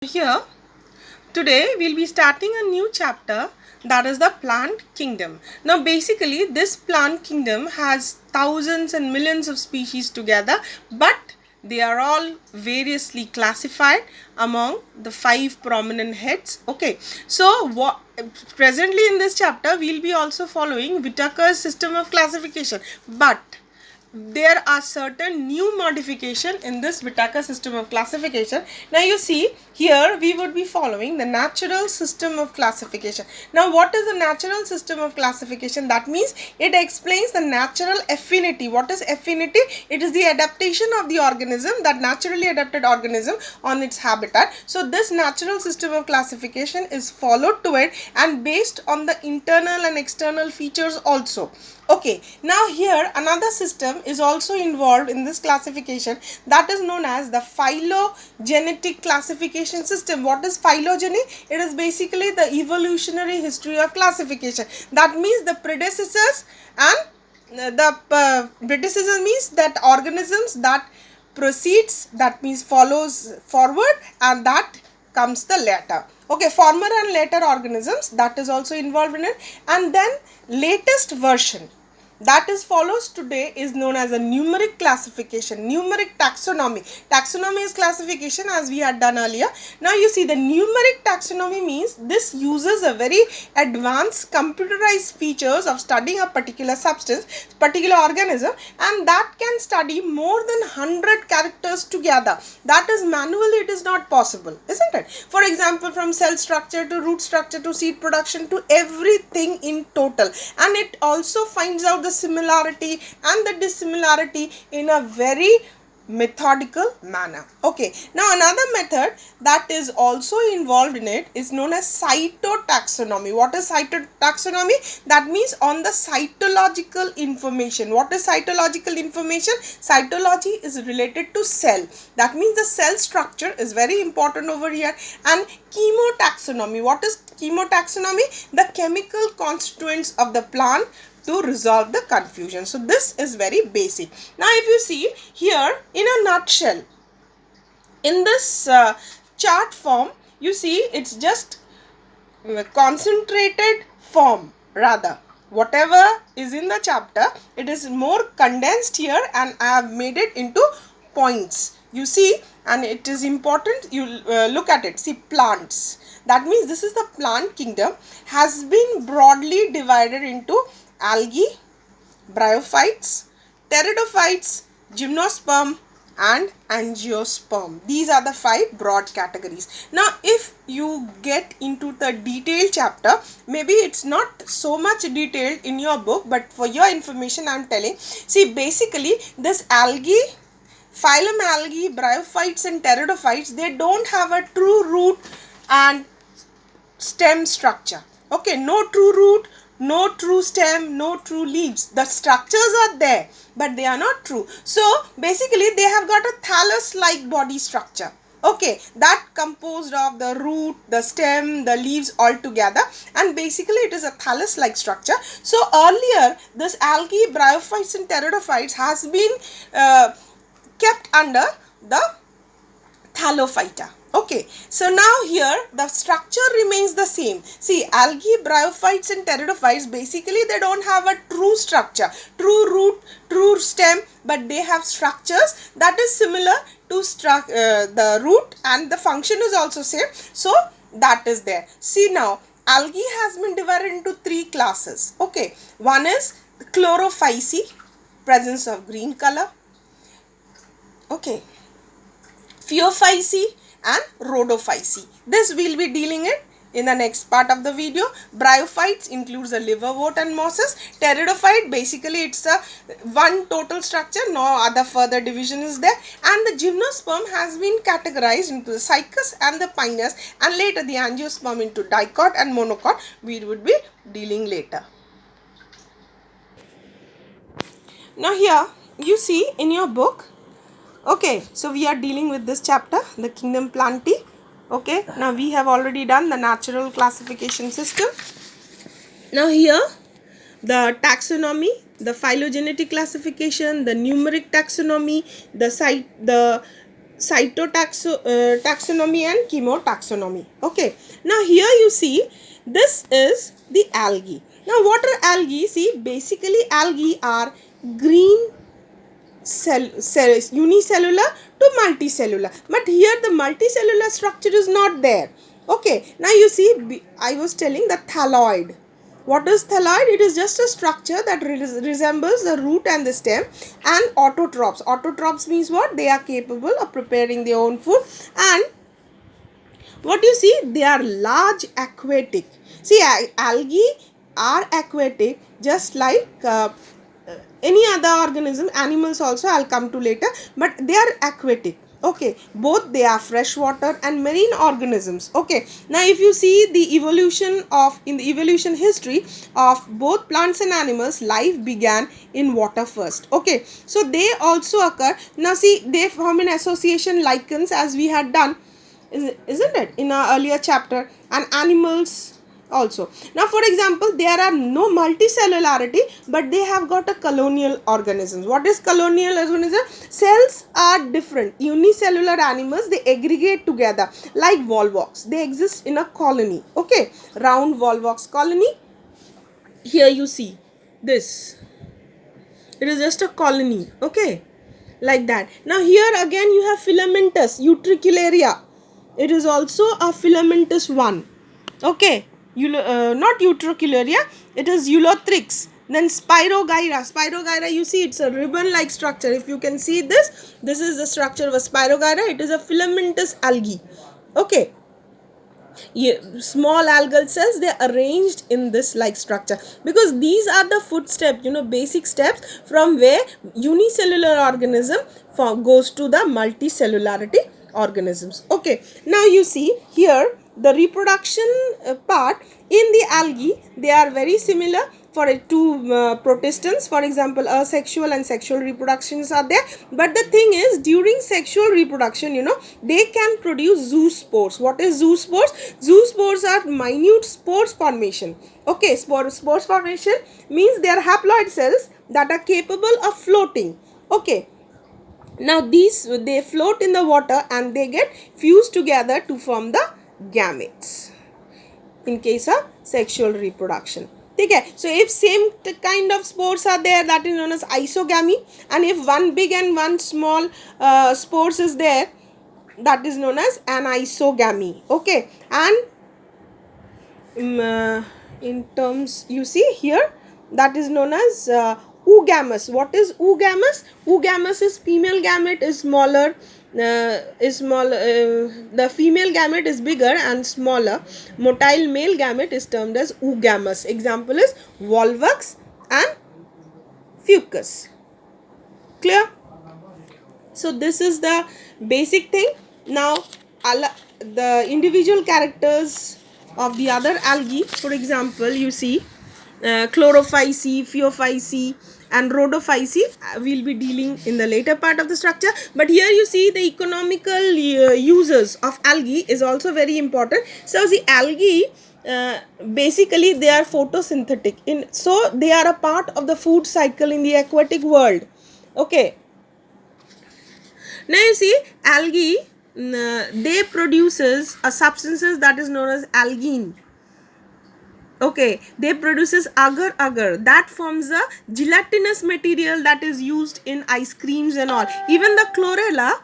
Here, today we'll be starting a new chapter, that is the plant kingdom. Now basically this plant kingdom has thousands and millions of species together, but they are all variously classified among the 5 prominent heads. Okay, so presently in this chapter we'll be also following Whittaker's system of classification, but there are certain new modification in this Whittaker system of classification. Now you see here we would be following the natural system of classification. Now what is the natural system of classification? That means it explains the natural affinity. What is affinity? It is the adaptation of the organism, that naturally adapted organism, on its habitat. So this natural system of classification is followed to it and based on the internal and external features also. Okay, now here another system is also involved in this classification, that is known as the phylogenetic classification system. What is phylogeny? It is basically the evolutionary history of classification. That means the predecessors, and the predecessor means that organisms that proceeds, that means follows forward, and that comes the later. Okay, former and later organisms, that is also involved in it. And then latest version that is follows today is known as a numeric classification, numeric taxonomy. Taxonomy is classification, as we had done earlier. Now you see the numeric taxonomy means this uses a very advanced computerized features of studying a particular substance, particular organism, and that can study more than 100 characters together. That is manually it is not possible, isn't it? For example, from cell structure to root structure to seed production to everything in total, and it also finds out the similarity and the dissimilarity in a very methodical manner. Okay, now another method that is also involved in it is known as cytotaxonomy. What is cytotaxonomy? That means on the cytological information. What is cytological information? Cytology is related to cell. That means the cell structure is very important over here. And chemotaxonomy. What is chemotaxonomy? The chemical constituents of the plant to resolve the confusion. So this is very basic. Now if you see here in a nutshell, in this chart form, you see it's just concentrated form, rather whatever is in the chapter, it is more condensed here, and I have made it into points. You see, and it is important you look at it. See, plants, that means this is the plant kingdom, has been broadly divided into algae, bryophytes, pteridophytes, gymnosperm, and angiosperm. These are the 5 broad categories. Now if you get into the detailed chapter, maybe it's not so much detailed in your book, but for your information I am telling. See, basically this algae, phylum algae, bryophytes and pteridophytes, they don't have a true root and stem structure. Okay, no true root, no true stem, no true leaves. The structures are there, but they are not true. So basically they have got a thallus like body structure. Okay, that composed of the root, the stem, the leaves all together, and basically it is a thallus like structure. So earlier this algae, bryophytes and pteridophytes has been kept under the thallophyta. Okay, so now here the structure remains the same. See, algae, bryophytes and pteridophytes, basically they don't have a true structure, true root, true stem, but they have structures that is similar to the root, and the function is also same. So that is there. See, now algae has been divided into 3 classes. Okay, one is chlorophyceae, presence of green color. Okay, Phaeophyceae and Rhodophyceae. This we will be dealing it in the next part of the video. Bryophytes includes the liverwort and mosses. Pteridophyte, basically it's a one total structure, no other further division is there. And the gymnosperm has been categorized into the cycas and the pinus, and later the angiosperm into dicot and monocot. We would be dealing later. Now here you see in your book. Okay, so we are dealing with this chapter, the kingdom plantae. Okay, now we have already done the natural classification system. Now here the taxonomy, the phylogenetic classification, the numeric taxonomy, the cytotaxonomy and chemotaxonomy. Okay, now here you see this is the algae. Now what are algae? See, basically algae are green unicellular to multicellular, but here the multicellular structure is not there. Okay, now you see, I was telling the thalloid. What is thalloid? It is just a structure that resembles the root and the stem. And autotrophs. Autotrophs means what? They are capable of preparing their own food. And what you see? They are large aquatic. See, algae are aquatic, just like any other organism. Animals also I'll come to later, but they are aquatic. Okay, both they are freshwater and marine organisms. Okay, now if you see the evolution of, in the evolution history of both plants and animals, life began in water first. Okay, so they also occur. Now see, they form an association lichens, as we had done, isn't it, in our earlier chapter, and animals also. Now for example, there are no multicellularity, but they have got a colonial organisms. What is colonial organism? Cells are different. Unicellular animals, they aggregate together like volvox. They exist in a colony. Okay, round volvox colony. Here you see this, it is just a colony. Okay, like that. Now here again you have filamentous utricularia. It is also a filamentous one. Okay, not utricularia, it is Ulothrix. Then Spirogyra. Spirogyra, you see, it's a ribbon like structure. If you can see this, this is the structure of a Spirogyra. It is a filamentous algae. Okay, small algal cells, they are arranged in this like structure, because these are the footsteps, basic steps from where unicellular organism goes to the multicellularity organisms. Okay, now you see here the reproduction part in the algae, they are very similar for two protistans. For example, asexual and sexual reproductions are there, but the thing is, during sexual reproduction, they can produce zoospores. What is zoospores? Zoospores are minute spores formation. Okay, spores formation means they are haploid cells that are capable of floating. Okay, now these, they float in the water and they get fused together to form the gametes in case of sexual reproduction. Okay, so if same kind of spores are there, that is known as isogamy, and if one big and one small spores is there, that is known as anisogamy. Okay, and in terms, you see here, that is known as oogamous. What is oogamous? Oogamous is female gamete is smaller, the female gamete is bigger and smaller. Motile male gamete is termed as oogamous. Example is volvox and fucus. Clear? So this is the basic thing. Now the individual characters of the other algae, for example, you see Chlorophyceae, Phaeophyceae and Rhodophyceae, we'll be dealing in the later part of the structure. But here you see the economical uses of algae is also very important. So the algae, basically they are photosynthetic, so they are a part of the food cycle in the aquatic world. Okay, now you see algae, they produces a substances that is known as algine. Okay, they produces agar that forms a gelatinous material that is used in ice creams and all. Even the chlorella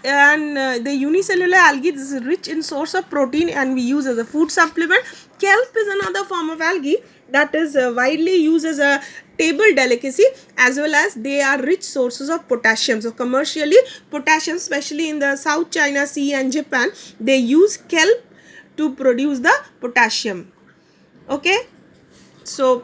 and the unicellular algae, this is rich in source of protein and we use as a food supplement. Kelp is another form of algae that is widely used as a table delicacy, as well as they are rich sources of potassium. So commercially, potassium, especially in the South China Sea and Japan, they use kelp to produce the potassium. Okay, so